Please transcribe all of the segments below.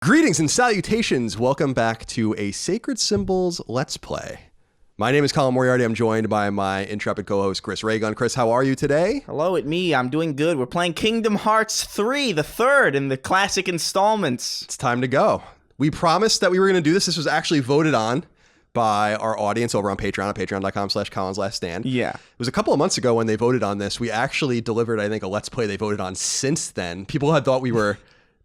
Greetings and salutations. Welcome back to a Sacred Symbols Let's Play. My name is Colin Moriarty. I'm joined by my intrepid co-host, Chris Raygun. Chris, how are you today? Hello, it's me. I'm doing good. We're playing Kingdom Hearts 3, the third in the classic installments. It's time to go. We promised that we were going to do this. This was actually voted on by our audience over on Patreon at patreon.com/ColinsLastStand. Yeah. It was a couple of months ago when they voted on this. We actually delivered, I think, a Let's Play they voted on since then. People had thought we were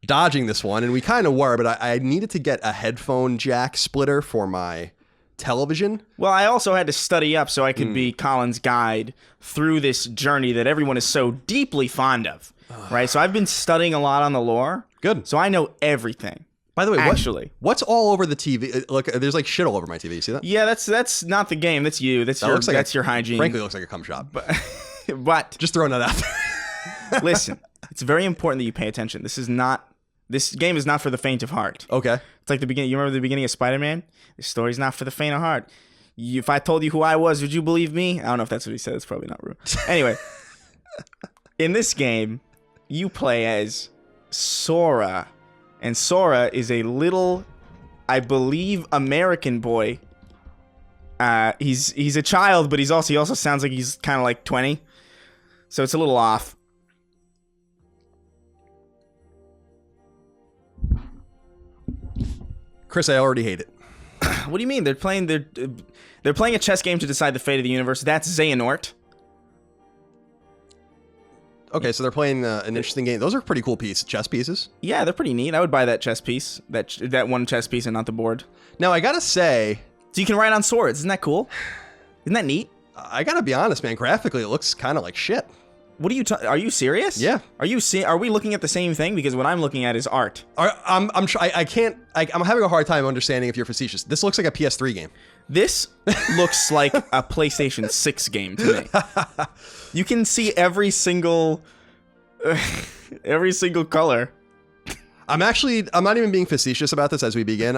dodging this one, and we kind of were, but I needed to get a headphone jack splitter for my television. Well, I also had to study up so I could be Colin's guide through this journey that everyone is so deeply fond of, right? So I've been studying a lot on the lore. Good. So I know everything. By the way, actually, what's all over the TV? Look, there's like shit all over my TV. You see that? Yeah, that's not the game. That's you. That's your hygiene. Frankly, it looks like a cum shop. But just throwing that out there. Listen, it's very important that you pay attention. This game is not for the faint of heart. Okay. It's like the beginning. You remember the beginning of Spider-Man? This story's not for the faint of heart. If I told you who I was, would you believe me? I don't know if that's what he said. It's probably not true. Anyway, in this game, you play as Sora. And Sora is a little, I believe, American boy. He's a child, but he also sounds like he's kind of like 20. So it's a little off. Chris, I already hate it. What do you mean? They're playing a chess game to decide the fate of the universe. That's Xehanort. Okay, so they're playing an interesting game. Those are pretty cool chess pieces. Yeah, they're pretty neat. I would buy that chess piece, that one chess piece, and not the board. Now, I gotta say, so you can ride on swords. Isn't that cool? Isn't that neat? I gotta be honest, man. Graphically, it looks kind of like shit. What are you? Are you serious? Yeah. Are we looking at the same thing? Because what I'm looking at is art. I'm having a hard time understanding if you're facetious. This looks like a PS3 game. This looks like a PlayStation 6 game to me. You can see every single color. I'm not even being facetious about this as we begin.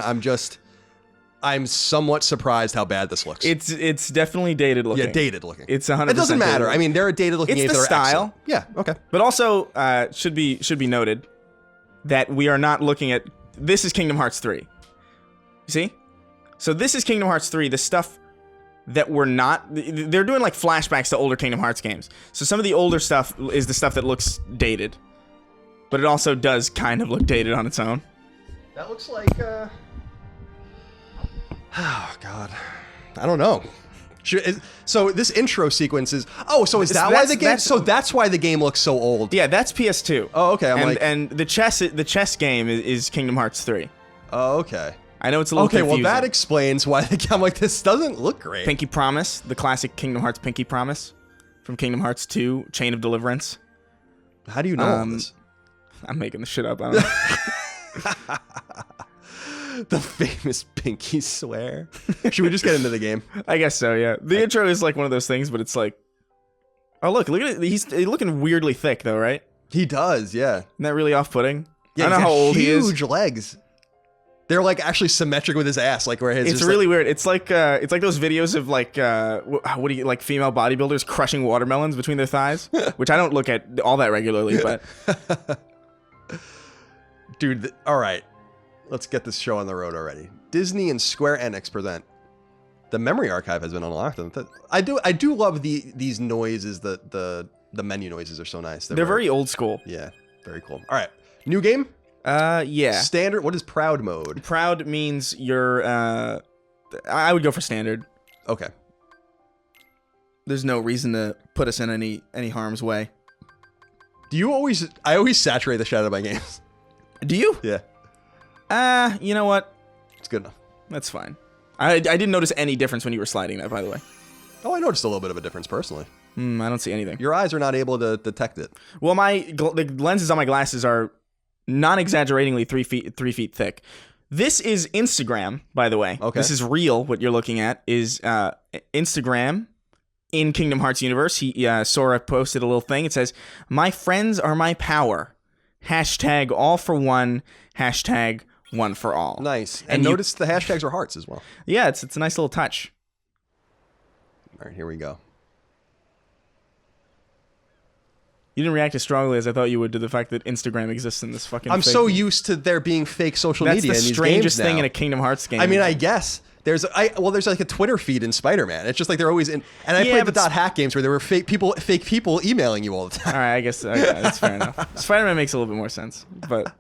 I'm somewhat surprised how bad this looks. It's definitely dated looking. Yeah, dated looking. It's 100%. It doesn't matter. I mean, there are dated looking games that are style. Excellent. Yeah, okay. But also, should be noted that we are not looking at. This is Kingdom Hearts 3. You see? So this is Kingdom Hearts 3. The stuff that we're not. They're doing like flashbacks to older Kingdom Hearts games. So some of the older stuff is the stuff that looks dated, but it also does kind of look dated on its own. That looks like. Oh, God. I don't know. So this intro sequence is... Oh, so is that why the game... So that's why the game looks so old. Yeah, that's PS2. Oh, okay. And the chess game is Kingdom Hearts 3. Oh, okay. I know it's a little confusing. Well, that explains why I'm like, this doesn't look great. Pinky Promise, the classic Kingdom Hearts Pinky Promise from Kingdom Hearts 2, Chain of Deliverance. How do you know all this? I'm making the shit up. I don't know. The famous pinky swear. Should we just get into the game? I guess so, yeah. The intro is like one of those things, but it's like... Oh, look at it. He's looking weirdly thick, though, right? He does, yeah. Isn't that really off-putting? Yeah, I don't know how old he is. Huge legs. They're like actually symmetric with his ass, like where his... It's really weird. It's like those videos of like, what do you... Like female bodybuilders crushing watermelons between their thighs, which I don't look at all that regularly, but... Dude, all right. Let's get this show on the road already. Disney and Square Enix present. The memory archive has been unlocked. I do love these noises. The menu noises are so nice. They're very old school. Yeah, very cool. All right, new game. Yeah. Standard. What is proud mode? Proud means you're. I would go for standard. Okay. There's no reason to put us in any harm's way. Do you always? I always saturate the shit out of my games. Do you? Yeah. You know what? It's good enough. That's fine. I didn't notice any difference when you were sliding that, by the way. Oh, I noticed a little bit of a difference personally. I don't see anything. Your eyes are not able to detect it. Well, the lenses on my glasses are non-exaggeratingly 3 feet thick. This is Instagram, by the way. Okay. This is real. What you're looking at is Instagram in Kingdom Hearts universe. Sora posted a little thing. It says, "My friends are my power. Hashtag all for one. Hashtag one for all." Nice. And notice the hashtags are hearts as well. Yeah, it's a nice little touch. All right, here we go. You didn't react as strongly as I thought you would to the fact that Instagram exists in this fucking. I'm so used to there being fake social media in these games now. That's the strangest thing in a Kingdom Hearts game. I mean, I guess. There's like a Twitter feed in Spider-Man. It's just like they're always in. And I played the .hack games where there were fake people emailing you all the time. All right, I guess that's fair enough. Spider-Man makes a little bit more sense, but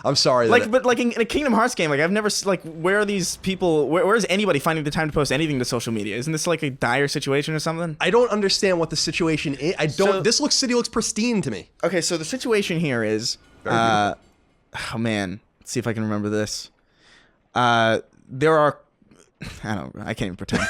I'm sorry. But in a Kingdom Hearts game, like I've never where are these people? Where is anybody finding the time to post anything to social media? Isn't this like a dire situation or something? I don't understand what the situation is. This city looks pristine to me. Okay, so the situation here is, oh man, let's see if I can remember this. There are. I can't even pretend.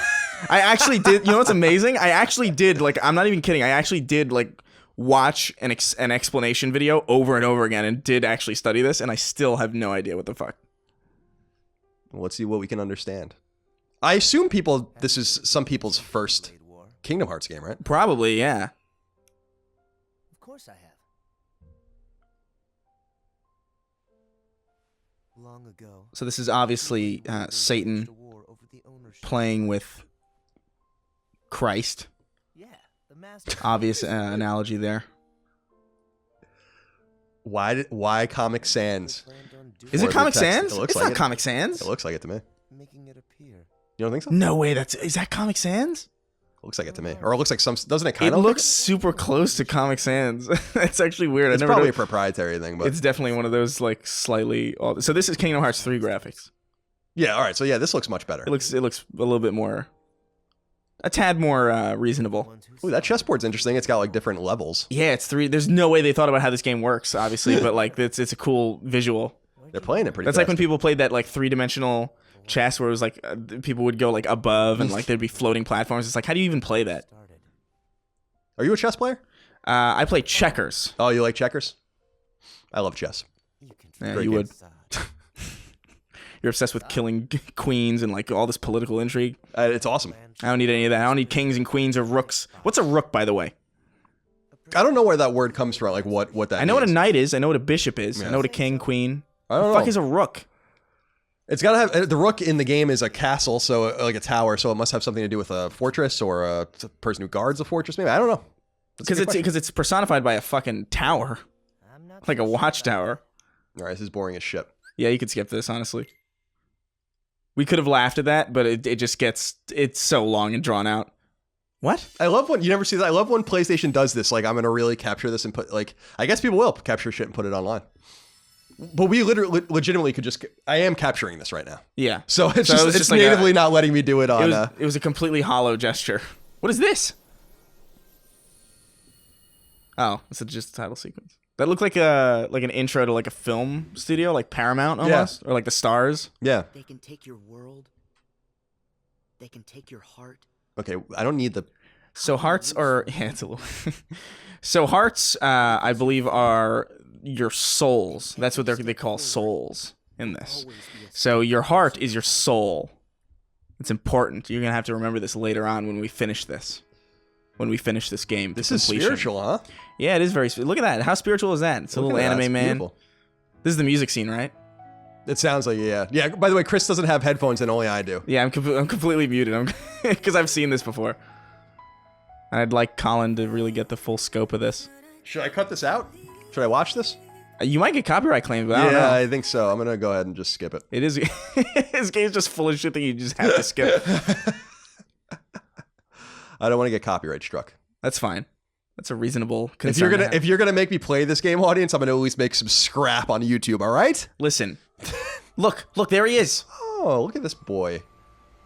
I actually did. You know what's amazing? I actually did. Like, I'm not even kidding. I actually did like watch an explanation video over and over again, and did actually study this, and I still have no idea what the fuck. Well, let's see what we can understand. I assume this is some people's first Kingdom Hearts game, right? Probably, yeah. Of course I have. Long ago. So this is obviously Satan playing with Christ. Yeah, the master. Obvious analogy there. Why Comic Sans? Is it Comic Sans? It's not Comic Sans. It looks like it to me. Making it appear. You don't think so? No way. Is that Comic Sans? It looks like it to me. Or it looks like doesn't it kind of? It looks super close to Comic Sans. It's actually weird. It's probably a proprietary thing, but it's definitely one of those like slightly. So this is Kingdom Hearts 3 graphics. Yeah. All right. So yeah, this looks much better. It looks a little bit more, a tad more reasonable. Ooh, that chessboard's interesting. It's got like different levels. Yeah, it's 3. There's no way they thought about how this game works, obviously, but like it's a cool visual. They're playing it pretty. That's fast. like when people played that like 3-dimensional chess where it was like people would go like above and like there'd be floating platforms. It's like, how do you even play that? Are you a chess player? I play checkers. Oh, you like checkers? I love chess. Yeah, you would. You're obsessed with killing queens and like all this political intrigue. It's awesome. I don't need any of that. I don't need kings and queens or rooks. What's a rook, by the way? I don't know where that word comes from. Like what that. I know means. what a knight is. I know what a bishop is. Yeah. I know what a king, queen. I don't know. What the fuck is a rook? It's gotta have the rook in the game is a castle, so like a tower. So it must have something to do with a fortress or a person who guards a fortress. Maybe I don't know. Because it's personified by a fucking tower, like a watchtower. All right, this is boring as shit. Yeah, you could skip this, honestly. We could have laughed at that, but it just it's so long and drawn out. What? I love when you never see that. I love when PlayStation does this. Like, I'm gonna really capture this and put like. I guess people will capture shit and put it online. But we legitimately could just. I am capturing this right now. Yeah. So it's just like natively not letting me do it on. It was a completely hollow gesture. What is this? Oh, it's just a title sequence. That looked like an intro to like a film studio, like Paramount almost, or like the Stars. Yeah. They can take your world. They can take your heart. Okay, I don't need the. So hearts are it's a little. So hearts, I believe, are your souls. That's what they call souls in this. So your heart is your soul. It's important. You're gonna have to remember this later on when we finish this. When we finish this game. This is spiritual, huh? Yeah, it is very. Look at that. How spiritual is that? It's a little anime man. Beautiful. This is the music scene, right? It sounds like yeah. By the way, Chris doesn't have headphones, and only I do. Yeah, I'm completely muted. Because I've seen this before. And I'd like Colin to really get the full scope of this. Should I cut this out? Should I watch this? You might get copyright claimed, but I don't know. Yeah, I think so. I'm gonna go ahead and just skip it. It is. This game's just full of shit that you just have to skip. I don't want to get copyright struck. That's fine. That's a reasonable concern. If you're gonna make me play this game, audience, I'm gonna at least make some scrap on YouTube. All right? Listen. Look, there he is. Oh, look at this boy.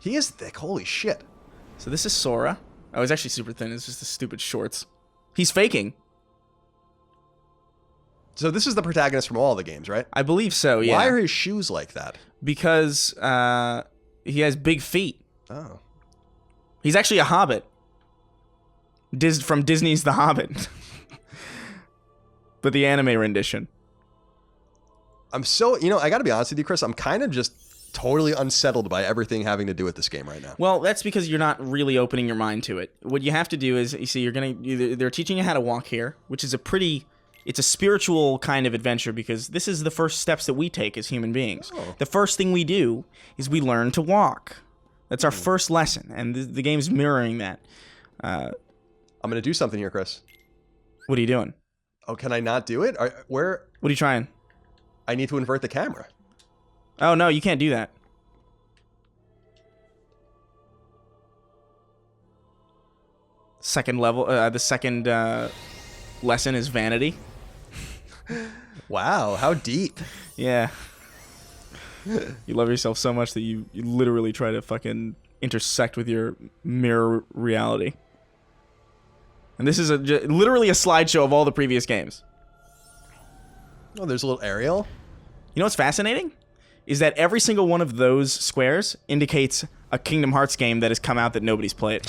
He is thick. Holy shit. So this is Sora. Oh, he's actually super thin. It's just the stupid shorts. He's faking. So this is the protagonist from all the games, right? I believe so, yeah. Why are his shoes like that? Because he has big feet. Oh. He's actually a hobbit. From Disney's The Hobbit. But the anime rendition. I'm so, I gotta be honest with you, Chris, I'm kind of just totally unsettled by everything having to do with this game right now. Well, that's because you're not really opening your mind to it. What you have to do is, you see, they're teaching you how to walk here, which is it's a spiritual kind of adventure because this is the first steps that we take as human beings. Oh. The first thing we do is we learn to walk. That's our first lesson, and the game's mirroring that. I'm gonna do something here, Chris. What are you doing? Oh, can I not do it? Where? What are you trying? I need to invert the camera. Oh, no, you can't do that. Second level, the second lesson is vanity. Wow, how deep. Yeah. You love yourself so much that you literally try to fucking intersect with your mirror reality. And this is literally a slideshow of all the previous games. Oh, there's a little aerial. You know what's fascinating? Is that every single one of those squares indicates a Kingdom Hearts game that has come out that nobody's played.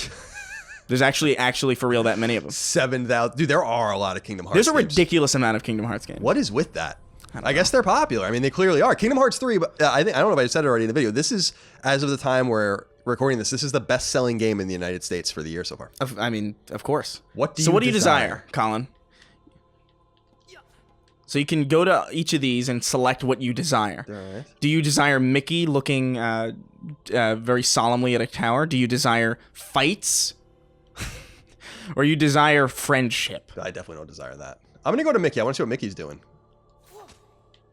There's actually for real that many of them. 7,000. Dude, there are a lot of Kingdom Hearts There's a games. ridiculous amount of Kingdom Hearts games. What is with that? I guess they're popular. I mean, they clearly are. Kingdom Hearts 3, but I don't know if I said it already in the video. This is, as of the time we're recording this is the best-selling game in the United States for the year so far. I mean, of course. What do you desire, Colin? So you can go to each of these and select what you desire. Right. Do you desire Mickey looking very solemnly at a tower? Do you desire fights? Or you desire friendship? I definitely don't desire that. I'm gonna go to Mickey. I want to see what Mickey's doing.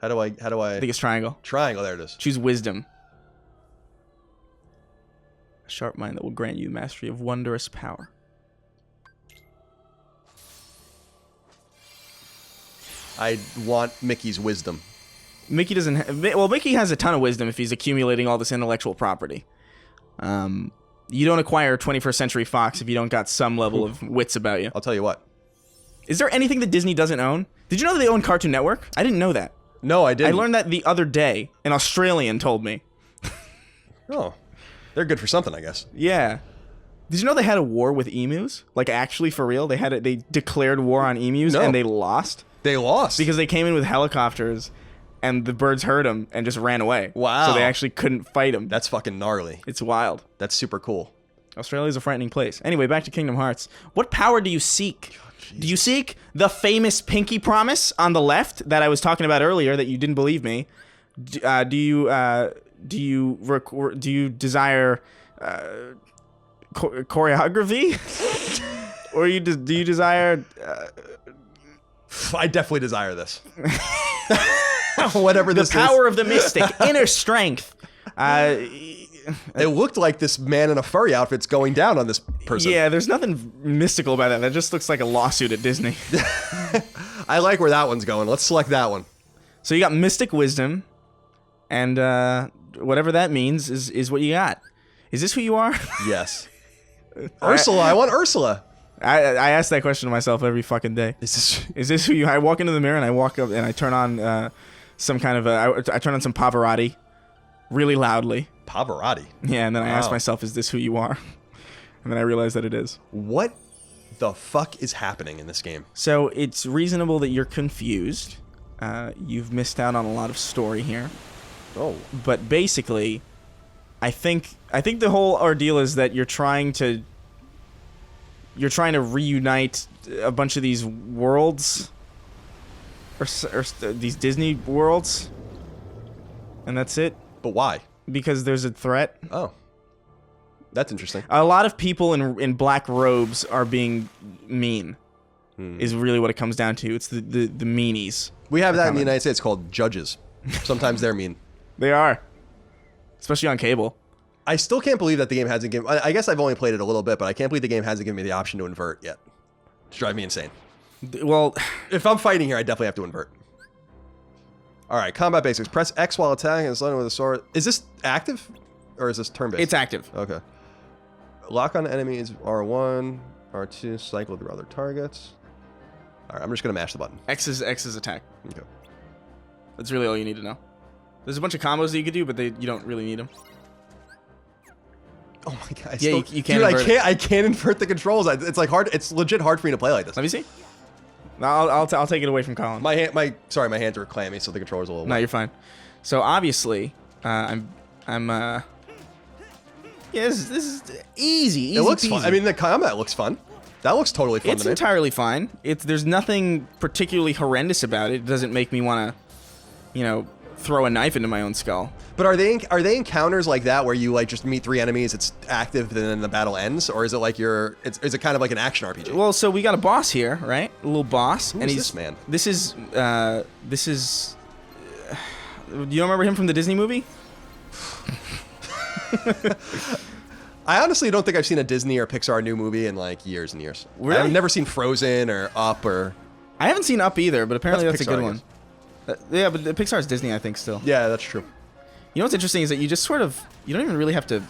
How do I? I think it's triangle. Triangle. There it is. Choose wisdom. A sharp mind that will grant you mastery of wondrous power. I want Mickey's wisdom. Mickey doesn't. Well, Mickey has a ton of wisdom if he's accumulating all this intellectual property. You don't acquire 21st Century Fox if you don't got some level of wits about you. I'll tell you what. Is there anything that Disney doesn't own? Did you know that they own Cartoon Network? I didn't know that. No, I didn't. I learned that the other day. An Australian told me. Oh, they're good for something, I guess. Yeah. Did you know they had a war with emus? Like, actually, for real? They declared war on emus and they lost? They lost. Because they came in with helicopters and the birds heard them and just ran away. Wow. So they actually couldn't fight them. That's fucking gnarly. It's wild. That's super cool. Australia's a frightening place. Anyway, back to Kingdom Hearts. What power do you seek? Do you seek the famous pinky promise on the left that I was talking about earlier that you didn't believe me? Do you desire choreography? Or do you desire? I definitely desire this. Whatever this is. The power of the mystic, inner strength. It looked like this man in a furry outfit's going down on this person. Yeah, there's nothing mystical about that. That just looks like a lawsuit at Disney. I like where that one's going. Let's select that one. So you got mystic wisdom, and whatever that means is what you got. Is this who you are? Yes. Ursula. I want Ursula. I ask that question to myself every fucking day. Is this who you? I walk into the mirror and I walk up and I turn on some kind of I turn on some Pavarotti, really loudly. Pavarotti. Yeah, and then I ask myself, is this who you are? And then I realize that it is. What the fuck is happening in this game? So it's reasonable that you're confused. You've missed out on a lot of story here. Oh. But basically, I think the whole ordeal is that you're trying to reunite a bunch of these worlds, or these Disney worlds, and that's it. But why? Because there's a threat. Oh. That's interesting. A lot of people in black robes are being mean. Is really what it comes down to. It's the meanies. We have that in the United States called judges. Sometimes they're mean. They are. Especially on cable. I still can't believe that the game hasn't given... I guess I've only played it a little bit, but I can't believe the game hasn't given me the option to invert yet. It's driving me insane. Well... If I'm fighting here, I definitely have to invert. Alright, combat basics. Press X while attacking and sliding with a sword. Is this active? Or is this turn-based? It's active. Okay. Lock on enemies R1, R2, cycle through other targets. Alright, I'm just going to mash the button. X is attack. Okay. That's really all you need to know. There's a bunch of combos that you could do, but you don't really need them. Oh my god! You can't. Dude, I can't invert the controls. It's like hard. It's legit hard for me to play like this. Let me see. I'll take it away from Colin. My hands are clammy, so the controller's a little. No, you're fine. So obviously, yeah, this is easy. It looks peasy. fun. I mean, the combat looks fun. That looks totally fun. It's entirely fine. There's nothing particularly horrendous about it. It doesn't make me want to, throw a knife into my own skull. But are they encounters like that where you like just meet 3 enemies, it's active, then the battle ends, or is it like is it kind of like an action RPG? Well, so we got a boss here, right? A little boss. Who and is he's this man? This is. You don't remember him from the Disney movie? I honestly don't think I've seen a Disney or Pixar new movie in like years and years. Really? I've never seen Frozen or Up or. I haven't seen Up either, but apparently that's a Pixar, good I one. Yeah, but Pixar's Disney, I think, still. Yeah, that's true. You know what's interesting is that you just sort of, you don't even really have to.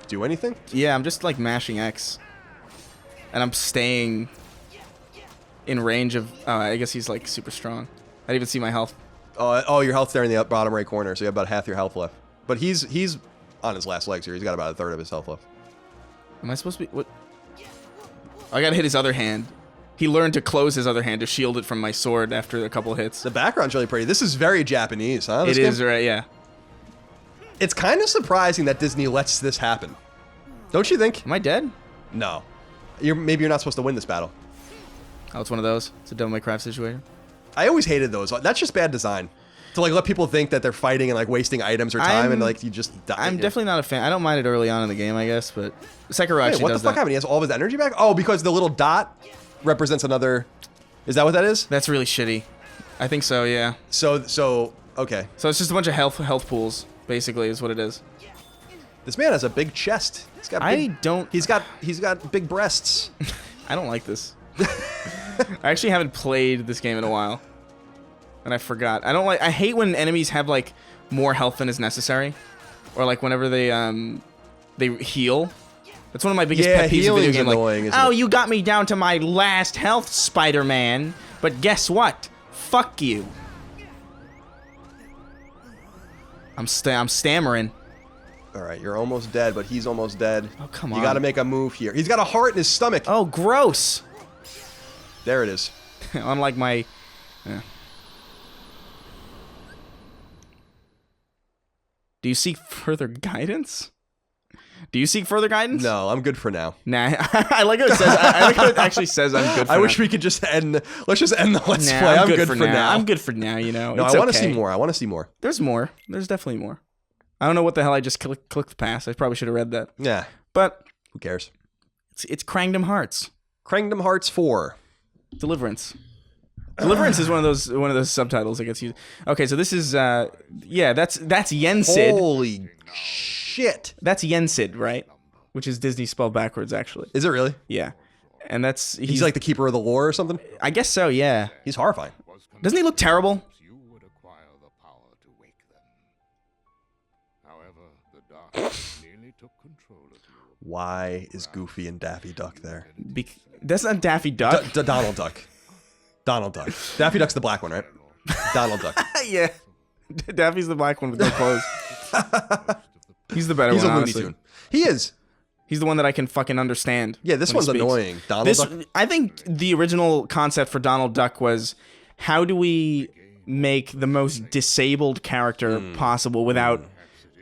Do anything? Yeah, I'm just like mashing X, and I'm staying in range of. Oh, I guess he's like super strong. I didn't even see my health. Oh, your health's there in the bottom right corner, so you have about half your health left. But he's on his last legs here. He's got about a third of his health left. Am I supposed to be what? I gotta hit his other hand. He learned to close his other hand to shield it from my sword after a couple hits. The background's really pretty. This is very Japanese, huh? It is, right? Yeah. It's kind of surprising that Disney lets this happen. Don't you think? Am I dead? No. Maybe you're not supposed to win this battle. Oh, it's one of those. It's a Devil May Cry situation. I always hated those. That's just bad design. To like let people think that they're fighting and like wasting items or time and like you just die. I'm definitely not a fan. I don't mind it early on in the game, I guess, but Sekiro actually what does the fuck that. happened? He has all of his energy back? Oh, because the little dot represents another. Is that what that is? That's really shitty. I think so, yeah. So okay. So it's just a bunch of health pools, basically, is what it is. This man has a big chest. He's got big, He's got big breasts. I don't like this. I actually haven't played this game in a while. And I forgot. I hate when enemies have like more health than is necessary. Or like whenever they heal. That's one of my biggest pet peeves in video game. Annoying, like, oh, you got me down to my last health, Spider-Man. But guess what? Fuck you. I'm stammering. All right, you're almost dead, but he's almost dead. Oh, come on. You got to make a move here. He's got a heart in his stomach. Oh, gross. There it is. Unlike my... Yeah. Do you seek further guidance? Do you seek further guidance? No, I'm good for now. Nah, I like how it says. I like how it actually says I'm good for now. I wish we could just end. Let's just end the Let's Play. I'm good for now. I'm good for now, you know. No, it's I want to okay. see more. I want to see more. There's more. There's definitely more. I don't know what the hell I just clicked past. I probably should have read that. Yeah. But who cares? It's Kingdom Hearts. Kingdom Hearts 4. Deliverance. Deliverance is one of those subtitles that gets used. Okay, so this is yeah, that's Yensid. Holy shit. That's Yensid, right? Which is Disney spelled backwards, actually. Is it really? Yeah. And that's he's like the keeper of the lore or something? I guess so, yeah. He's horrifying. Doesn't he look terrible? You would acquire the power to wake them. However, the dark nearly took control of you. Why is Goofy and Daffy Duck there? That's not Daffy Duck. Donald Duck. Donald Duck. Daffy Duck's the black one, right? Donald Duck. Yeah. Daffy's the black one with no clothes. He's the better He's one, a Looney honestly. Tune. He is. He's the one that I can fucking understand. Yeah, this when he one's speaks. annoying. Donald Duck. I think the original concept for Donald Duck was, how do we make the most disabled character possible without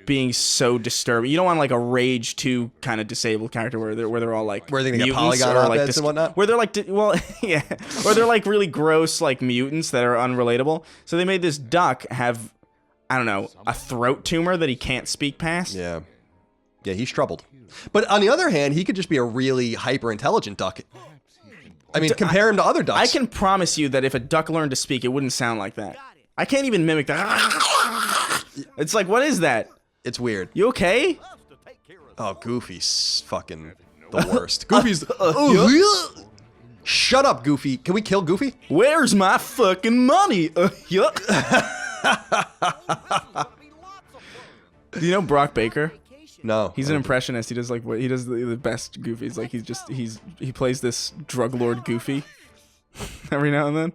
being so disturbing? You don't want like a Rage 2 kind of disabled character where they're all like Where they're gonna get mutants polygon or, like, op-eds and whatnot? Where they're like yeah, or they're like really gross like mutants that are unrelatable. So they made this duck have, I don't know, a throat tumor that he can't speak past. Yeah. Yeah, he's troubled. But on the other hand, he could just be a really hyper-intelligent duck. I mean, compare him to other ducks. I can promise you that if a duck learned to speak, it wouldn't sound like that. I can't even mimic that. It's like, what is that? It's weird. You okay? Oh, Goofy's fucking the worst. Goofy's... Shut up, Goofy. Can we kill Goofy? Where's my fucking money? Yuck. Do you know Brock Baker? No. He's an impressionist. He does like what he does the best Goofies. Like he plays this drug lord Goofy every now and then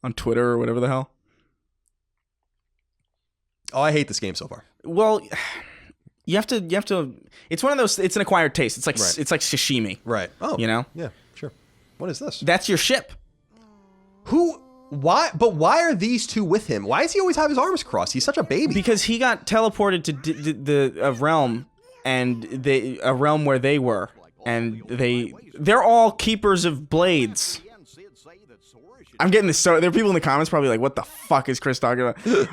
on Twitter or whatever the hell. Oh, I hate this game so far. Well, you have to. It's one of those. It's an acquired taste. It's like Right. it's like sashimi. Right. Oh. You know. Yeah, sure. What is this? That's your ship. Who... Why? But why are these two with him? Why does he always have his arms crossed? He's such a baby. Because he got teleported to a realm, and a realm where they were, and they're all keepers of blades. I'm getting this. So there are people in the comments probably like, "What the fuck is Chris talking about?"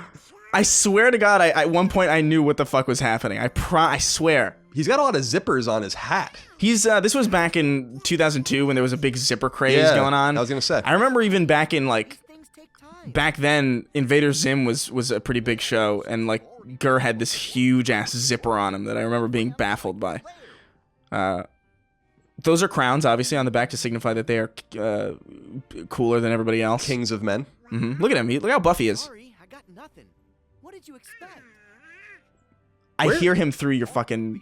I swear to God, at one point I knew what the fuck was happening. I swear. He's got a lot of zippers on his hat. He's this was back in 2002 when there was a big zipper craze going on. I was gonna say. I remember even back in like Things take time. back then, Invader Zim was a pretty big show, and like Gurr had this huge ass zipper on him that I remember being baffled by. Those are crowns, obviously, on the back to signify that they are cooler than everybody else. Kings of men. Look at him. Look how buff he is. Sorry, I got nothing. What did you expect? I hear him through your fucking...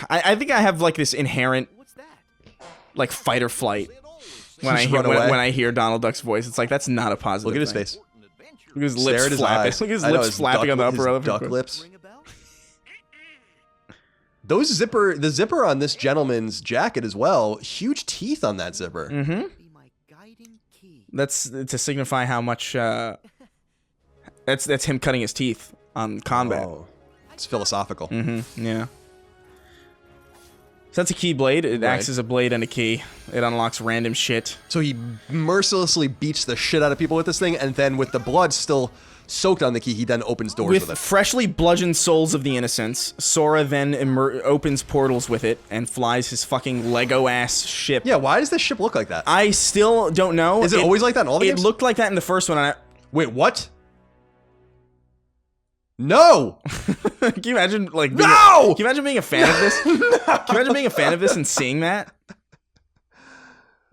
I think I have like this inherent What's that? like fight or flight when Just I hear run away. when I hear Donald Duck's voice. It's like that's not a positive. Look at his thing. face. Look at his Stare lips at his flapping. eyes. Look at his I know, lips flapping on the upper his duck lip. lips. Ring a bell? The zipper on this gentleman's jacket as well. Huge teeth on that zipper. Be my guiding key. That's to signify how much. That's him cutting his teeth on combat. Oh, it's philosophical. Yeah. So that's a key blade. It acts as a blade and a key. It unlocks random shit. So he mercilessly beats the shit out of people with this thing, and then with the blood still soaked on the key, he then opens doors with With it. freshly bludgeoned souls of the innocents, Sora then opens portals with it and flies his fucking Lego ass ship. Yeah, why does this ship look like that? I still don't know. Is it always like that in all the It games? looked like that in the first one. And Wait, what? No! Can you imagine like being No! can you imagine being a fan of this? Can you imagine being a fan of this and seeing that?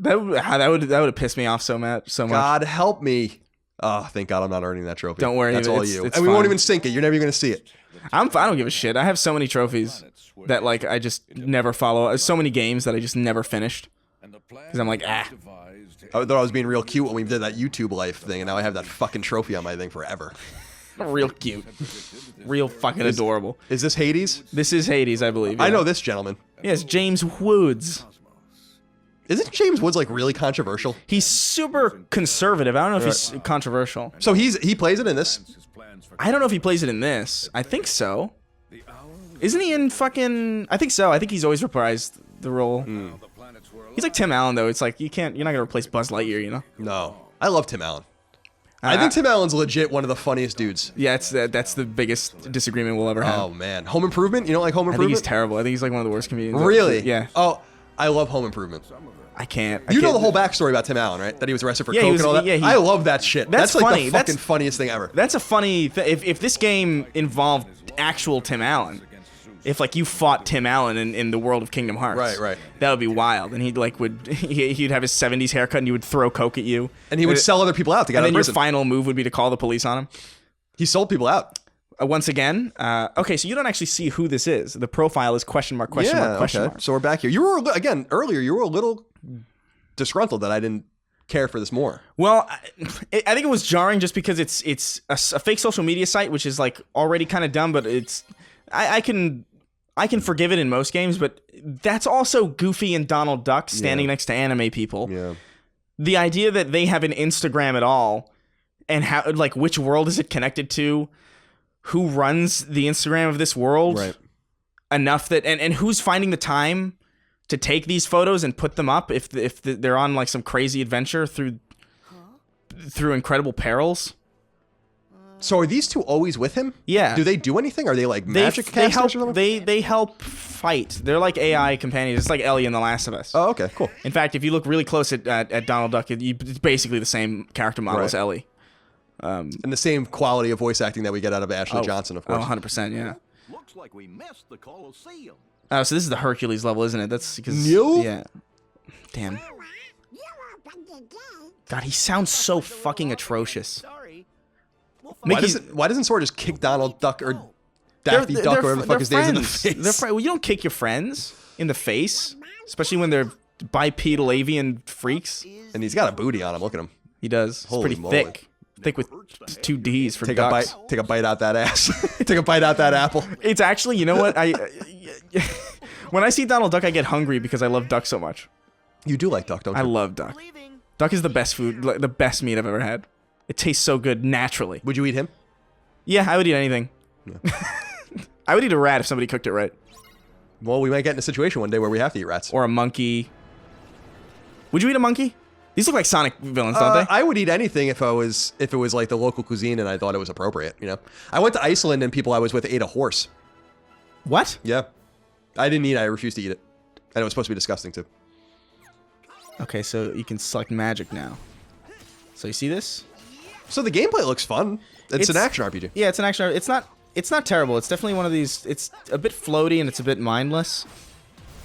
That would have pissed me off so much. God help me. Oh, thank God I'm not earning that trophy. Don't worry, That's all it's you. it's And we won't fine. even sink it. You're never even going to see it. I don't give a shit. I have so many trophies that like I just never follow. So many games that I just never finished because I'm like I thought I was being real cute when we did that YouTube life thing, and now I have that fucking trophy on my thing forever. real cute, real fucking adorable. Is this Hades? This is Hades, I believe. I yeah. know this gentleman. Yes, James Woods. Isn't James Woods like really controversial? He's super conservative. I don't know if he's controversial. So he plays it in this. I don't know if he plays it in this. I think so. Isn't he in fucking... I think so. I think he's always reprised the role. He's like Tim Allen, though. It's like, you're not going to replace Buzz Lightyear, you know? No, I love Tim Allen. I think Tim Allen's legit one of the funniest dudes. Yeah, that's the biggest disagreement we'll ever have. Oh man, Home Improvement. You don't like Home I think Improvement? he's terrible. I think he's like one of the worst comedians. Really? Yeah. Oh, I love Home Improvement. I can't. You know the whole backstory about Tim Allen, right? That he was arrested for Yeah, coke he was- and all that. yeah, he- I love that shit. That's like funny. the fucking funniest thing ever. That's a funny... if this game involved actual Tim Allen... If like you fought Tim Allen in the world of Kingdom Hearts, Right. that would be wild. And he'd he'd have his '70s haircut and he would throw coke at you, And he would sell other people out to get and out then of your prison. final move would be to call the police on him. He sold people out. Once again, okay, so you don't actually see who this is. The profile is question mark. Okay. So we're back here. You were again earlier. You were a little disgruntled that I didn't care for this more. Well, I think it was jarring just because it's a fake social media site, which is like already kind of dumb, but it's I can forgive it in most games, but that's also Goofy and Donald Duck standing next to anime people. Yeah. The idea that they have an Instagram at all, and how like which world is it connected to, who runs the Instagram of this world, Right. enough that and who's finding the time to take these photos and put them up if they're on like some crazy adventure through incredible perils. So are these two always with him? Yeah. Do they do anything? Are they like magic they casters help or something? they help fight. They're like AI companions. It's like Ellie in The Last of Us. Oh, okay, cool. In fact, if you look really close at Donald Duck, it's basically the same character model as Right. Ellie. And the same quality of voice acting that we get out of Ashley Johnson, of Oh, course. 100%, yeah. Looks like we missed the Colosseum. Oh, so this is the Hercules level, isn't it? That's because... No. Yeah. Damn. God, he sounds so fucking atrocious. Sorry. We'll Why Mickey's- doesn't Sora just kick Donald Duck or Daffy Duck or whatever the fuck his name is in the face? Well, you don't kick your friends in the face, especially when they're bipedal avian freaks. And he's got a booty on him. Look at him. He does. It's Holy pretty moly. thick with 2 D's for Take ducks. a bite out that ass. Take a bite out that apple. It's actually, you know what? When I see Donald Duck, I get hungry because I love duck so much. You do like duck, don't you? I love duck. leaving. Duck is the best food, like, the best meat I've ever had. It tastes so good naturally. Would you eat him? Yeah, I would eat anything. I would eat a rat if somebody cooked it right. Well, we might get in a situation one day where we have to eat rats. Or a monkey. Would you eat a monkey? These look like Sonic villains, don't they? I would eat anything if it was like the local cuisine and I thought it was appropriate. You know, I went to Iceland and people I was with ate a horse. What? Yeah, I didn't eat it. I refused to eat it, and it was supposed to be disgusting too. Okay, so you can select magic now. So you see this? So the gameplay looks fun. It's an action RPG. Yeah, it's an action. It's not terrible. It's definitely one of these. It's a bit floaty and it's a bit mindless.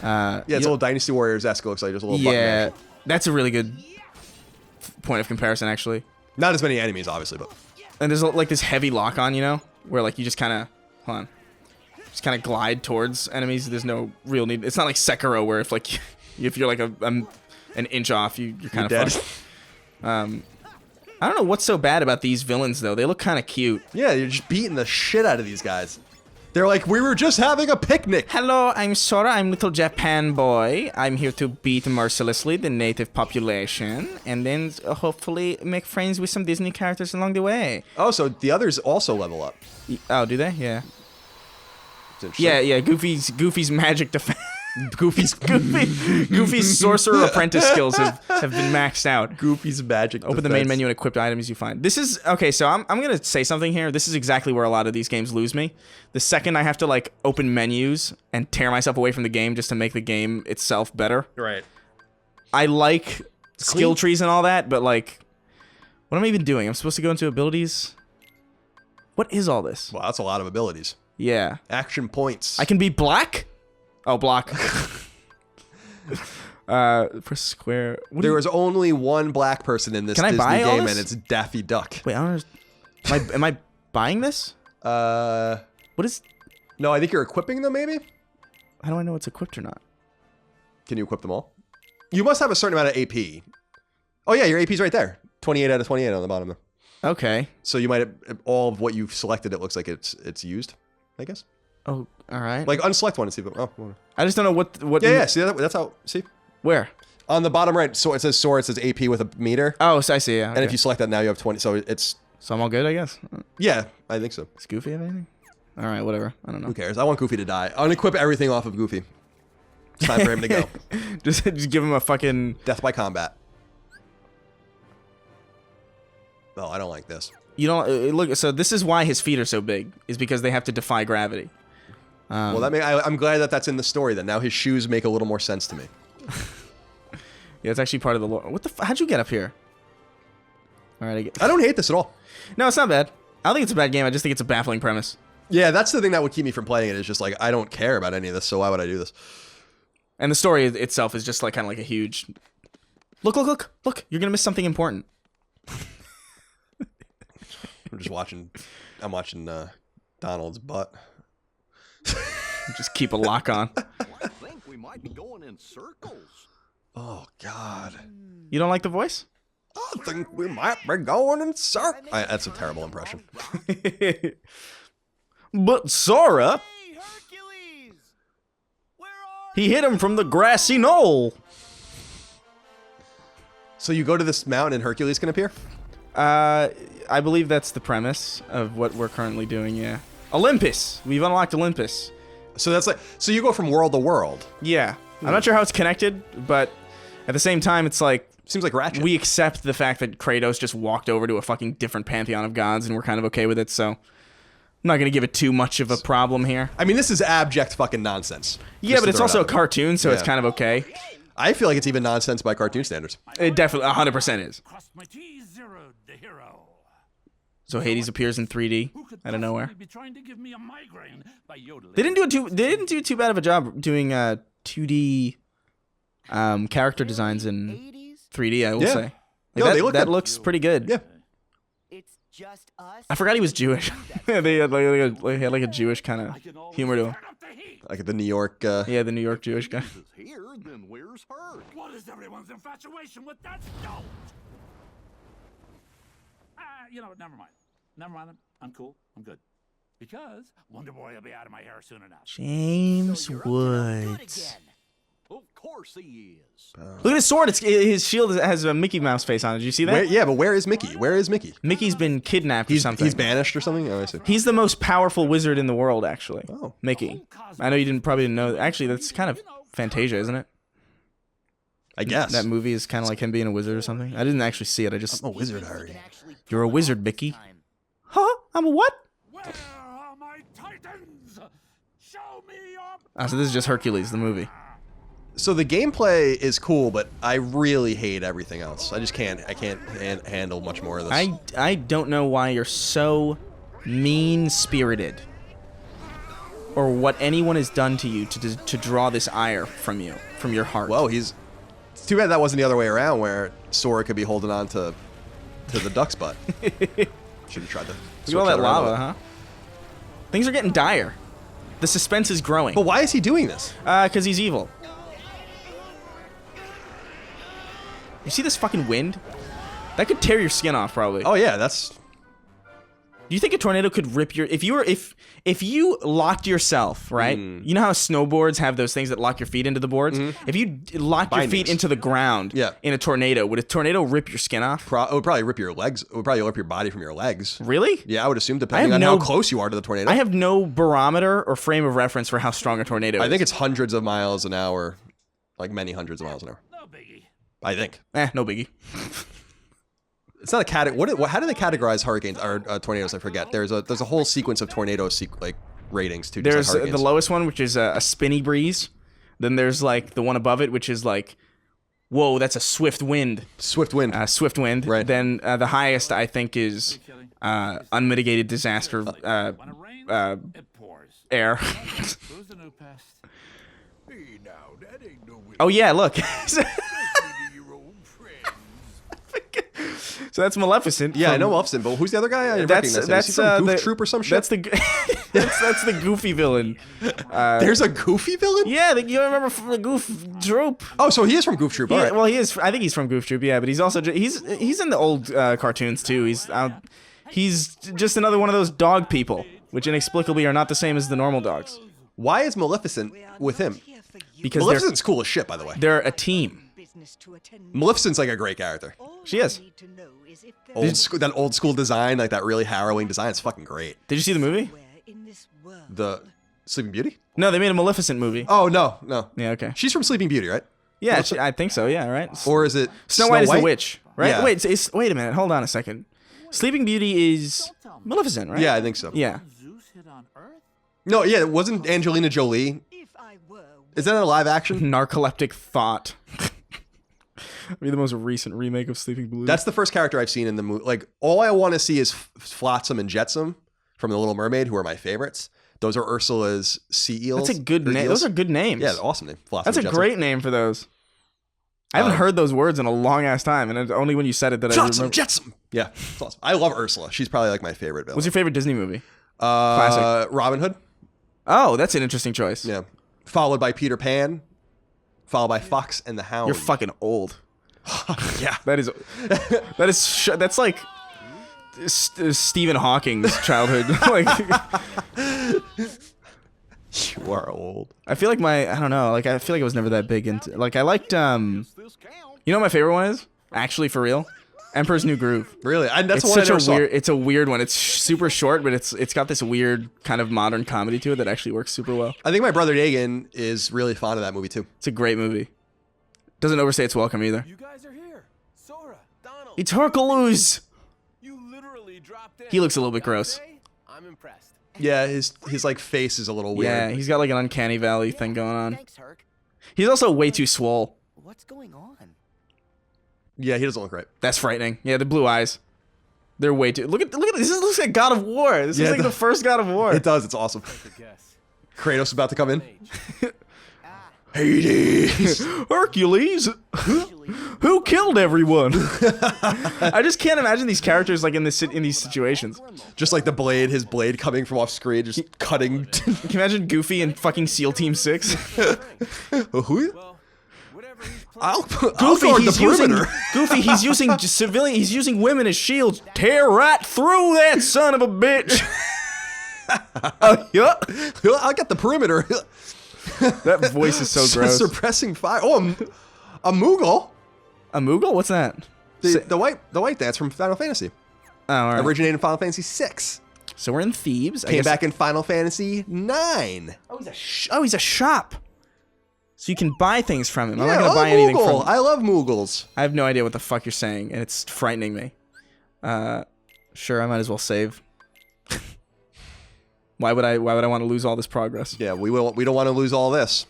Yeah, it's a little Dynasty Warriors-esque. Looks like just a little. Yeah, that's a really good point of comparison, actually. Not as many enemies, obviously, but. And there's like this heavy lock on, you know, where like you just kind of just kind of glide towards enemies. There's no real need. It's not like Sekiro where if you're like an inch off, you're kind of dead. fucked. I don't know what's so bad about these villains though. They look kind of cute. Yeah, you're just beating the shit out of these guys. They're like, we were just having a picnic. Hello, I'm Sora. I'm Little Japan Boy. I'm here to beat mercilessly the native population and then hopefully make friends with some Disney characters along the way. Oh, so the others also level up. Oh, do they? Yeah. It's interesting. Yeah. Goofy's magic defense. Goofy's sorcerer apprentice skills have been maxed out. Goofy's magic. Open the main menu and equip items you find. This is okay. So I'm gonna say something here. This is exactly where a lot of these games lose me. The second I have to like open menus and tear myself away from the game just to make the game itself better. Right. I like skill trees and all that, but like, what am I even doing? I'm supposed to go into abilities. What is all this? Wow, that's a lot of abilities. Yeah. Action points. I can be black. Oh, block. Press square. There was only one black person in this Can I Disney buy all game, this? and it's Daffy Duck. Wait, I don't understand. Am I buying this? What is? No, I think you're equipping them, maybe? How do I know it's equipped or not? Can you equip them all? You must have a certain amount of AP. Oh, yeah, your AP's right there. 28 out of 28 on the bottom there. Okay. So you might have, all of what you've selected, it looks like it's used, I guess. Oh, all right. Like, unselect one and see if it, I just don't know what. Yeah, see, that's how, see? Where? On the bottom right, so it says sword, it says AP with a meter. Oh, so I see, yeah. And if you select that now, you have 20, so it's... So I'm all good, I guess? Yeah, I think so. Does Goofy have anything? All right, whatever. I don't know. Who cares? I want Goofy to die. Unequip everything off of Goofy. It's time for him to go. just give him a fucking... Death by combat. No, I don't like this. You don't... look, so this is why his feet are so big, is because they have to defy gravity. Well, I'm glad that that's in the story then. Now his shoes make a little more sense to me. Yeah, it's actually part of the lore. What the how'd you get up here? All right, I don't hate this at all. No, it's not bad. I don't think it's a bad game. I just think it's a baffling premise. Yeah, that's the thing that would keep me from playing it. Is just like, I don't care about any of this, so why would I do this? And the story itself is just like kind of like a huge... Look. You're going to miss something important. I'm just watching... I'm watching Donald's butt. Just keep a lock on. I think we might be going in circles. Oh, God. You don't like the voice? I think we might be going in circles. That's a terrible impression. But Sora, Hey, Hercules! Where are he hit him from the grassy knoll. So you go to this mountain and Hercules can appear? I believe that's the premise of what we're currently doing, yeah. Olympus! We've unlocked Olympus. So that's like... So you go from world to world. Yeah. I'm not sure how it's connected, but at the same time, it's like... Seems like Ratchet. We accept the fact that Kratos just walked over to a fucking different pantheon of gods, and we're kind of okay with it, so... I'm not gonna give it too much of a problem here. I mean, this is abject fucking nonsense. Yeah, but it's also a cartoon, so it's Yeah. kind of okay. I feel like it's even nonsense by cartoon standards. It definitely 100% is. Crossed my T's, zeroed the hero. So Hades appears in 3D Who could out of nowhere. possibly be trying to give me a migraine by yodeling? They didn't do too bad of a job doing 2D character designs in 80s? 3D. I will Yeah. say. Like No, they look that good. looks pretty good. Yeah. It's just us. I forgot he was Jewish. They had like a Jewish kind of humor to him. Turn up the heat. Like the New York... Yeah, the New York Jewish guy. is here, then where's her? What is everyone's infatuation with that stone? You know what? Never mind. Never mind. I'm cool. I'm good. Because Wonder Boy will be out of my hair soon enough. James So you're up to no good Woods. again. Of course he is. Look at his sword. His shield has a Mickey Mouse face on it. Did you see that? Where, yeah, but where is Mickey? Where is Mickey? Mickey's been kidnapped or something. He's banished or something? Oh, I see. He's the most powerful wizard in the world, actually. Oh. Mickey. I know you probably didn't know. Actually, that's kind of Fantasia, isn't it? I guess. That movie is kind of like him being a wizard or something. I didn't actually see it. I just... I'm a wizard, Harry. You're a wizard, Mickey. Huh? I'm a what? Where are my titans? Show me your... Ah, so this is just Hercules, the movie. So the gameplay is cool, but I really hate everything else. I just can't. I can't handle much more of this. I don't know why you're so mean-spirited, or what anyone has done to you to draw this ire from you, from your heart. Well, it's too bad that wasn't the other way around, where Sora could be holding on to the duck's butt. Should have tried to. Look at all that lava, huh? Things are getting dire. The suspense is growing. But why is he doing this? Because he's evil. You see this fucking wind? That could tear your skin off, probably. Oh yeah, that's. Do you think a tornado could rip your... If you locked yourself, right? You know how snowboards have those things that lock your feet into the boards? If you locked your feet into the ground in a tornado, would a tornado rip your skin off? It would probably rip your legs. It would probably rip your body from your legs. Really? Yeah, I would assume, depending on how close you are to the tornado. I have no barometer or frame of reference for how strong a tornado is. I think it's hundreds of miles an hour. Like many hundreds of miles an hour. No biggie. I think. No biggie. It's not a how do they categorize hurricanes or tornadoes? I forget. There's a whole sequence of tornado ratings too. There's like the lowest one, which is a spinny breeze. Then there's like the one above it, which is like, whoa, that's a swift wind. Swift wind. Swift wind. Right. Then the highest I think is unmitigated disaster When it rains, it pours. air. Who's the new pest? Hey, now, that ain't no way Oh yeah, look. to your old friends. So that's Maleficent. Yeah, I from- know Maleficent, but who's the other guy? I That's recognize him. that's Is he from Goof the Troop or some shit? That's the that's the goofy villain. There's a Goofy villain? Yeah, you remember from the Goof Troop? Oh, so he is from Goof Troop. All right. Well, he is. I think he's from Goof Troop. Yeah, but he's also he's in the old cartoons too. He's just another one of those dog people, which inexplicably are not the same as the normal dogs. Why is Maleficent with him? Because Maleficent's cool as shit, by the way. they're a team. Maleficent's like a great character. She is. That old school design, like that really harrowing design, it's fucking great. Did you see the movie? The Sleeping Beauty? No, they made a Maleficent movie. Oh no. Yeah, okay. She's from Sleeping Beauty, right? Yeah, I think so. Yeah, right. Or is it Snow White is the witch, right? Yeah. Wait, wait a minute. Hold on a second. Sleeping Beauty is Maleficent, right? Yeah, I think so. Yeah. Zeus hit on Earth? No, yeah, it wasn't Angelina Jolie. Is that a live action? Narcoleptic Thought. Be the most recent remake of Sleeping Beauty. That's the first character I've seen in the movie. Like, all I want to see is Flotsam and Jetsam from The Little Mermaid, who are my favorites. Those are Ursula's sea eels. That's a good or name. eels. Those are good names. Yeah, awesome name. Flotsam That's a and Jetsam. great name for those. I haven't heard those words in a long ass time, and it's only when you said it that I Flotsam, remember. Jetsam. Yeah, it's awesome. I love Ursula. She's probably like my favorite villain. What's your favorite Disney movie? Classic. Robin Hood. Oh, that's an interesting choice. Yeah. Followed by Peter Pan. Followed by Fox and the Hound. You're fucking old. Yeah. That's like Stephen Hawking's childhood. Like, You are old. I feel like I don't know. Like, I feel like I was never that big into. Like, I liked you know what my favorite one is? Actually, for real, Emperor's New Groove. Really? That's It's one I such never a saw. weird. It's a weird one. It's super short, but it's got this weird kind of modern comedy to it that actually works super well. I think my brother Dagan is really fond of that movie too. It's a great movie. Doesn't overstay its welcome either. You guys are here. Sora, Donald. It's Hercules. You literally dropped in. He looks a little bit gross. I'm impressed. Yeah, his like face is a little weird. Yeah, he's got like an uncanny valley thing going on. Thanks, Herc. He's also way too swole. What's going on? Yeah, he doesn't look right. That's frightening. Yeah, the blue eyes. They're way too. Look at this. Looks like God of War. This is like the first God of War. It does. It's awesome. Guess. Kratos about to come in. Age. Hades. Hercules. Who killed everyone? I just can't imagine these characters like in these situations. Just like his blade coming from off screen, just cutting. Can you imagine Goofy and fucking SEAL Team 6? Who? Well, whatever he's playing. I'll Goofy, guard the he's using perimeter. Goofy. He's using civilian. He's using women as shields. Tear right through that son of a bitch. Yeah. I'll get the perimeter. That voice is so gross. Suppressing fire. Oh, a Moogle. A Moogle? What's that? The white dance from Final Fantasy. Oh, all right. Originated in Final Fantasy 6. So we're in Thebes. I Came guess- back in Final Fantasy 9. Oh, he's a shop. So you can buy things from him. I'm Yeah, not gonna buy anything Moogle. from him. I love Moogles. I have no idea what the fuck you're saying, and it's frightening me. Sure, I might as well save. Why would I want to lose all this progress? Yeah, we don't want to lose all this.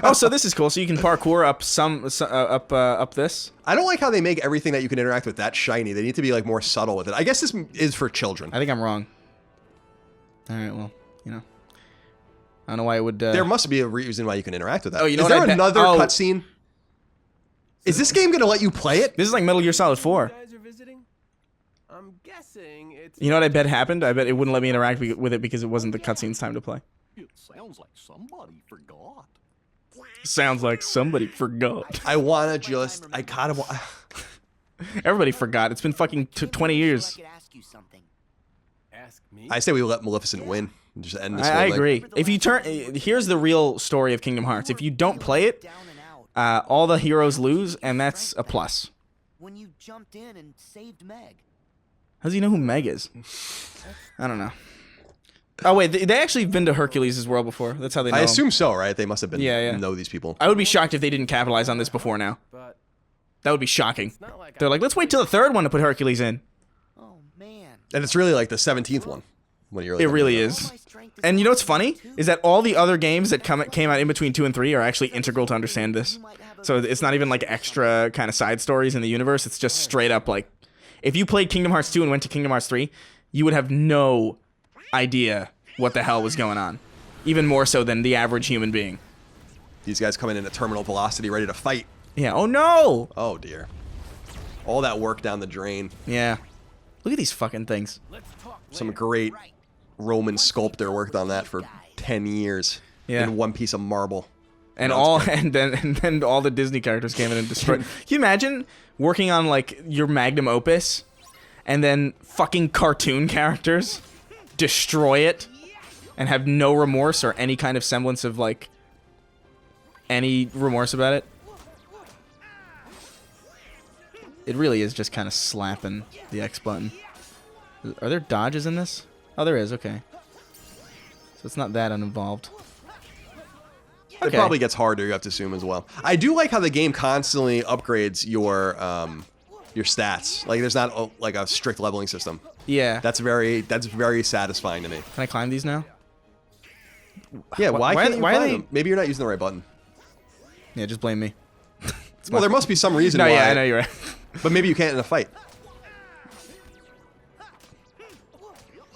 Oh, so this is cool. So you can parkour up up this. I don't like how they make everything that you can interact with that shiny. They need to be like more subtle with it. I guess this is for children. I think I'm wrong. All right, well, you know, I don't know why it would. There must be a reason why you can interact with that. Oh, you know is what there I bet- another oh. cutscene? Is this game gonna let you play it? This is like Metal Gear Solid 4. You guys are visiting? I'm guessing it's. You know what I bet happened? I bet it wouldn't let me interact with it because it wasn't the cutscene's time to play. It sounds like somebody forgot. Sounds like somebody forgot. I wanna just. I kind of. Everybody forgot. It's been fucking 20 years. I could ask you something. Ask me. I say we let Maleficent win. And just end this. I whole thing. agree. If you turn, here's the real story of Kingdom Hearts. If you don't play it, Down and out. all the heroes lose, and that's a plus. When you jumped in and saved Meg. How does he know who Meg is? I don't know. Oh wait, they actually have been to Hercules' world before. That's how they know I him. assume so, right? They must have been. Yeah. Know these people. I would be shocked if they didn't capitalize on this before now. But That would be shocking. it's not like They're like, let's wait till the third one to put Hercules in. Oh man. And it's really like the 17th one. When you're. It really All is. my strength is And you know what's gone funny too. is that all the other games that came out in between 2 and 3 are actually integral to understand this. So it's not even like extra kind of side stories in the universe. It's just straight up like, if you played Kingdom Hearts 2 and went to Kingdom Hearts 3, you would have no idea what the hell was going on. Even more so than the average human being. These guys coming in at terminal velocity, ready to fight. Yeah. Oh no. Oh dear. All that work down the drain. Yeah. Look at these fucking things. Some great Roman sculptor worked on that for 10 years. Yeah. In one piece of marble. And No, all it's and then all the Disney characters came in and destroyed. Can you imagine working on like your magnum opus and then fucking cartoon characters destroy it and have no remorse or any kind of semblance of like any remorse about it? It really is just kind of slapping the X button. Are there dodges in this? Oh, there is. Okay. So it's not that uninvolved. It probably gets harder, you have to assume, as well. I do like how the game constantly upgrades your stats. Like, there's not like a strict leveling system. Yeah. That's very satisfying to me. Can I climb these now? Yeah, Why- why why- can't you why are climb they- them? Maybe you're not using the right button. Yeah, just blame me. Well, there must be some reason No, why. yeah, I know you're right. But maybe you can't in a fight.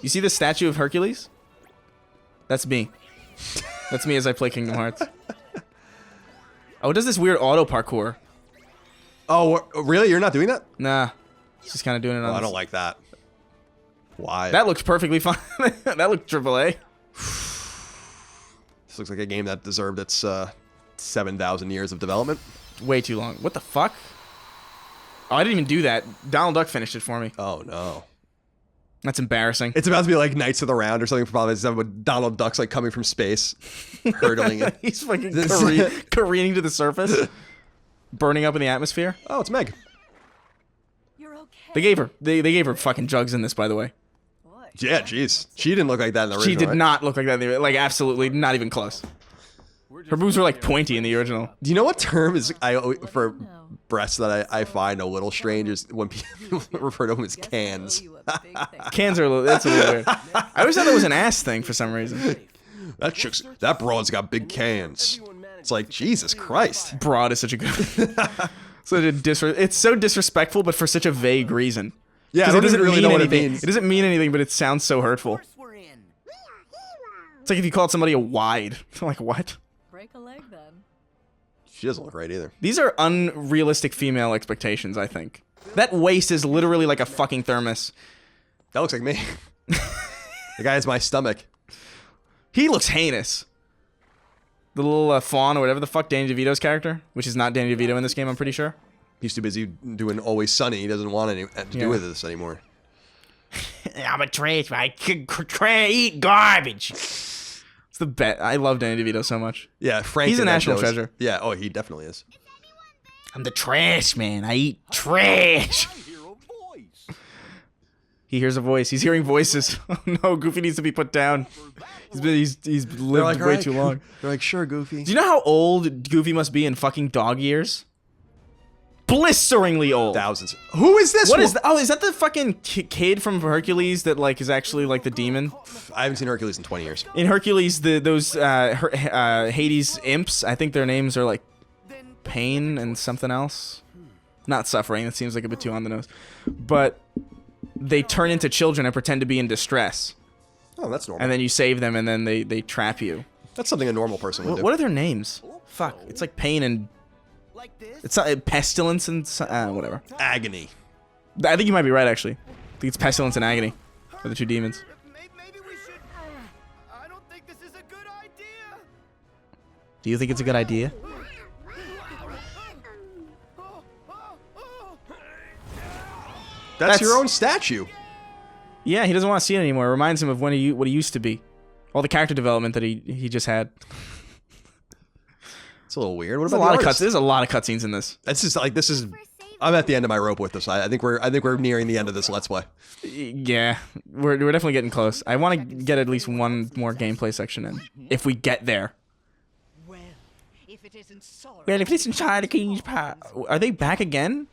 You see the statue of Hercules? That's me. That's me as I play Kingdom Hearts. Oh, it does this weird auto parkour. Oh, really? You're not doing that? Nah. It's just kind of doing it on Oh, I this- don't like that. Why? That looks perfectly fine. That looked AAA. This looks like a game that deserved its 7,000 years of development. Way too long. What the fuck? Oh, I didn't even do that. Donald Duck finished it for me. Oh, no. That's embarrassing. It's about to be like Knights of the Round or something for probably with Donald Duck's like coming from space, hurtling it. He's fucking This- careening to the surface. Burning up in the atmosphere. Oh, it's Meg. You're okay. They gave her fucking jugs in this, by the way. What? Yeah, jeez. She didn't look like that in the original. She did right? not look like that. Like, absolutely not even close. Her boobs were like pointy in the original. Do you know what term is for breasts that I find a little strange is when people refer to them as cans. Cans are that's a little weird. I always thought that was an ass thing for some reason. That broad's got big cans. It's like, Jesus Christ. Broad is such a good, such a it's so disrespectful, but for such a vague reason. Yeah, I 'Cause don't even really mean know what it anything. means. It doesn't mean anything, but it sounds so hurtful. Of course we're in. It's like if you called somebody a wide. I'm like, what? Break a leg then. She doesn't look right either. These are unrealistic female expectations, I think. That waist is literally like a fucking thermos. That looks like me. The guy has my stomach. He looks heinous. The little fawn or whatever the fuck, Danny DeVito's character, which is not Danny DeVito in this game, I'm pretty sure. He's too busy doing Always Sunny. He doesn't want any to Yeah. do with this anymore. I'm a trash. I eat garbage. It's the best. I love Danny DeVito so much. Yeah, Frank. He's a in that national show is- treasure. Yeah, oh, he definitely is. I'm the trash man. I eat trash. I hear a voice. He hears a voice. He's hearing voices. Oh no, Goofy needs to be put down. He's lived like, way "Alright." too long. They're like, sure, Goofy. Do you know how old Goofy must be in fucking dog years? Blisteringly old. Thousands. Who is this? What is that? Oh, is that the fucking kid from Hercules that like is actually like the demon? I haven't seen Hercules in 20 years. In Hercules, those Hades imps, I think their names are like Pain and something else. Not Suffering. That seems like a bit too on the nose. But they turn into children and pretend to be in distress. Oh, that's normal. And then you save them, and then they trap you. That's something a normal person would do. What are their names? Fuck. It's like Pain and... It's not Pestilence and... whatever. Agony. I think you might be right, actually. I think it's Pestilence and Agony are the two demons. Maybe we should. I don't think this is a good idea. Do you think it's a good idea? That's your own statue. Yeah, he doesn't want to see it anymore. It reminds him of what he used to be. All the character development that he just had. It's a little weird. What There's a about lot the of cuts. artist? There's a lot of cutscenes in this. It's just like, this is... I'm at the end of my rope with this. I think we're nearing the end of this Let's Play. Yeah, we're definitely getting close. I want to get at least one more gameplay section in, if we get there. Well, if it isn't sorry. Well, if it's inside the king's power, are they back again?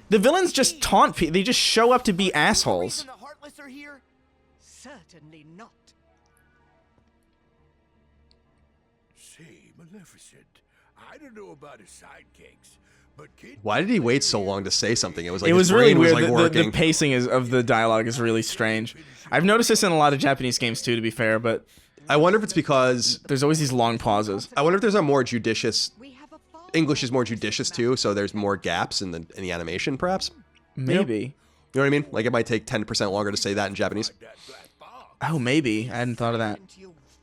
The villains just taunt people. They just show up to be assholes. The Heartless are here? Certainly not. Say, Maleficent, I don't know about his sidekicks, but kid. Why did he wait so long to say something? It was like It his was really brain weird. Was like The working. pacing of the dialogue is really strange. I've noticed this in a lot of Japanese games too, to be fair, but I wonder if it's because... there's always these long pauses. I wonder if there's a more judicious... We have a fall. English is more judicious too, so there's more gaps in the animation, perhaps. Maybe. You know what I mean? Like it might take 10% longer to say that in Japanese. Oh, maybe. I hadn't thought of that.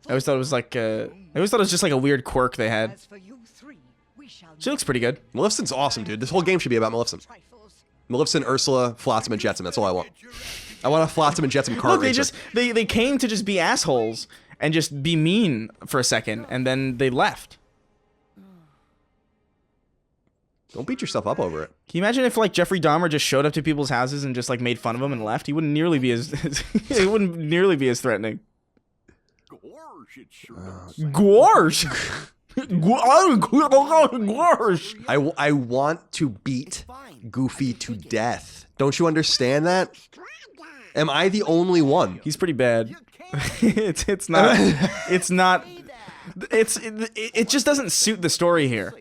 I always thought it was like I always thought it was just like a weird quirk they had. As for you three, we shall She looks pretty good. Maleficent's awesome, dude. This whole game should be about Maleficent. trifles. Maleficent, Ursula, Flotsam, and Jetsam. That's all I want. I want a Flotsam and Jetsam kart Look, they racer. just they came to just be assholes and just be mean for a second, and then they left. Don't beat yourself up over it. Can you imagine if like Jeffrey Dahmer just showed up to people's houses and just like made fun of them and left? He wouldn't nearly be as he wouldn't nearly be as threatening. Gorsh, it sure Oh, does. Gorsh. Gorsh. I want to beat Goofy to death. Don't you understand that? Am I the only one? He's pretty bad. It's not it just doesn't suit the story here.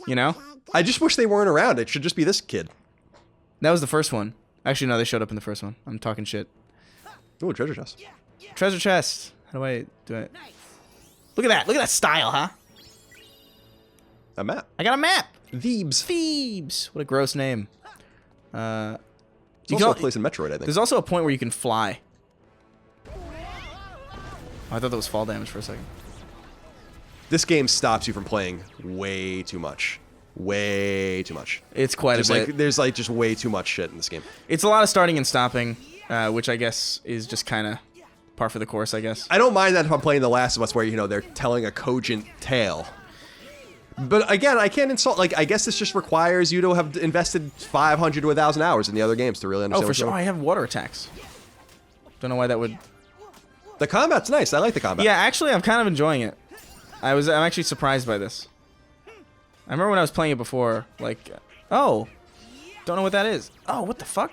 You know? I just wish they weren't around. It should just be this kid. That was the first one. Actually, no, they showed up in the first one. I'm talking shit. Ooh, treasure chest. Treasure chest. How do I do it? Look at that. Look at that style, huh? A map. I got a map. Thebes. Thebes. What a gross name. It's you also a can- place in Metroid, I think. There's also a point where you can fly. Oh, I thought that was fall damage for a second. This game stops you from playing way too much. Way too much. It's quite There's a bit. like there's like just way too much shit in this game. It's a lot of starting and stopping, which I guess is just kind of par for the course, I guess. I don't mind that if I'm playing The Last of Us where, you know, they're telling a cogent tale. But again, I can't insult, like, I guess this just requires you to have invested 500 to 1,000 hours in the other games to really Oh, understand for what's sure. Oh, going I have water attacks. Don't know why that would... on. The combat's nice. I like the combat. Yeah, actually, I'm kind of enjoying it. I'm actually surprised by this. I remember when I was playing it before, like, oh, don't know what that is. Oh, what the fuck?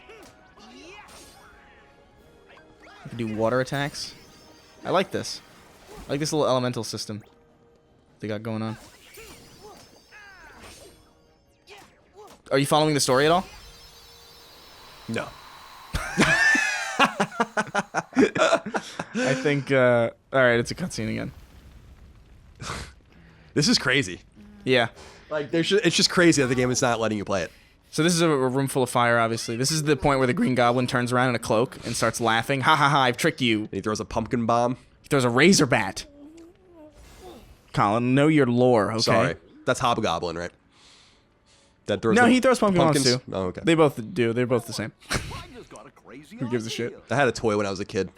I can do water attacks. I like this. I like this little elemental system they got going on. Are you following the story at all? No. I think, alright, it's a cutscene again. This is crazy. Yeah. Like, it's just crazy that the game is not letting you play it. So this is a room full of fire, obviously. This is the point where the Green Goblin turns around in a cloak and starts laughing. Ha ha ha, I've tricked you. And he throws a pumpkin bomb. He throws a razor bat. Colin, know your lore, okay? Sorry. That's Hobgoblin, right? That throws No, the he throws pumpkin bombs pumpkins? too. Oh, okay. They both do. They're both the same. I just got a crazy Who gives a idea. shit? I had a toy when I was a kid.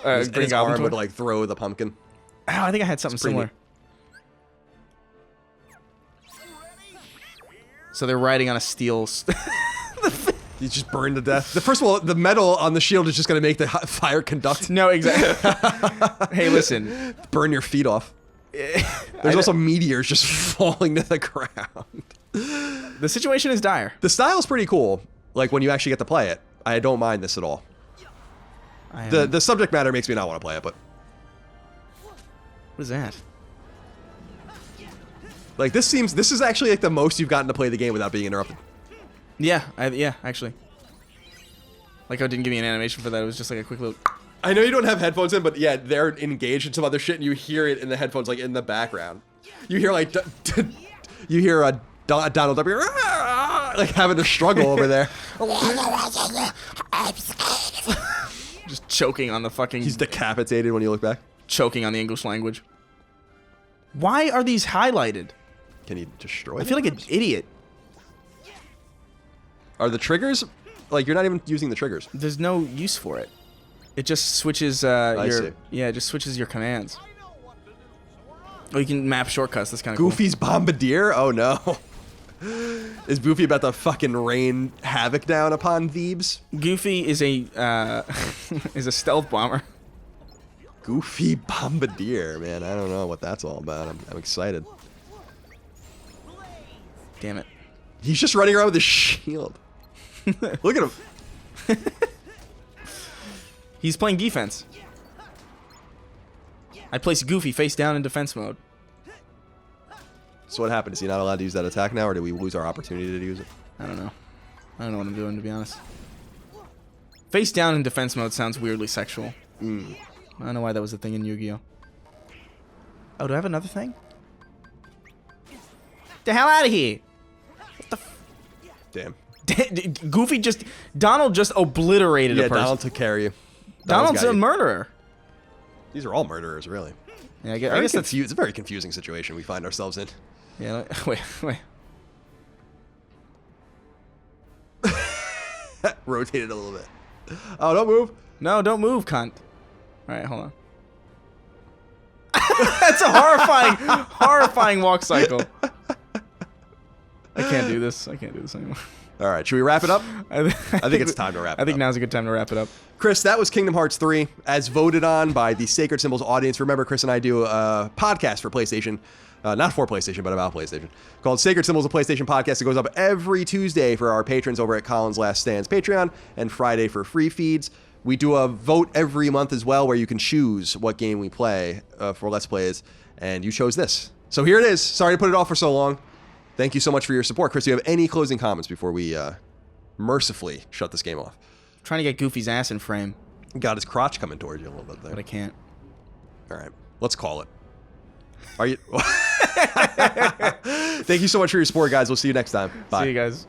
Green His Goblin arm toy? would, like, throw the pumpkin. Oh, I think I had something pretty similar. So they're riding on a steel... You just burn to death. First of all, the metal on the shield is just going to make the fire conduct. No, exactly. Hey, listen. Burn your feet off. There's also meteors just falling to the ground. The situation is dire. The style's pretty cool. Like when you actually get to play it, I don't mind this at all. The subject matter makes me not want to play it, but what is that? like this is actually like the most you've gotten to play the game without being interrupted. Yeah, yeah, actually. Like, I didn't give me an animation for that. It was just like a quick little. I know you don't have headphones in, but yeah, they're engaged in some other shit, and you hear it in the headphones, like in the background. You hear like, you hear Donald W. like having to struggle over there. Just choking on the fucking. He's decapitated when you look back. Choking on the English language. Why are these highlighted? Can you destroy? I feel like an idiot. Are the triggers? Like you're not even using the triggers. There's no use for it. It just switches I see. yeah, it just switches your commands. Oh, you can map shortcuts. That's kind of Goofy's Bombardier? Oh no. Is Goofy about to fucking rain havoc down upon Thebes? Goofy is a is a stealth bomber. Goofy Bombardier, man. I don't know what that's all about. I'm excited. Damn it. He's just running around with his shield. Look at him. He's playing defense. I place Goofy face down in defense mode. So what happened? Is he not allowed to use that attack now, or did we lose our opportunity to use it? I don't know. I don't know what I'm doing, to be honest. Face down in defense mode sounds weirdly sexual. I don't know why that was a thing in Yu-Gi-Oh. Oh, do I have another thing? The hell out of here! Damn. Goofy just... Donald just obliterated a person. Donald took care of you. Donald's a murderer. These are all murderers, really. Yeah, I guess that's... It's a very confusing situation we find ourselves in. Yeah, wait. Rotate it a little bit. Oh, don't move. No, don't move, cunt. Alright, hold on. That's a horrifying walk cycle. I can't do this. I can't do this anymore. All right, should we wrap it up? I think it's time to wrap it up. I think now's a good time to wrap it up. Chris, that was Kingdom Hearts 3, as voted on by the Sacred Symbols audience. Remember, Chris and I do a podcast for PlayStation, not for PlayStation, but about PlayStation, called Sacred Symbols, a PlayStation podcast. It goes up every Tuesday for our patrons over at Colin's Last Stand's Patreon, and Friday for free feeds. We do a vote every month as well, where you can choose what game we play for Let's Plays, and you chose this. So here it is. Sorry to put it off for so long. Thank you so much for your support. Chris, do you have any closing comments before we mercifully shut this game off? I'm trying to get Goofy's ass in frame. Got his crotch coming towards you a little bit there. But I can't. All right, let's call it. Are you? Thank you so much for your support, guys. We'll see you next time. Bye. See you guys.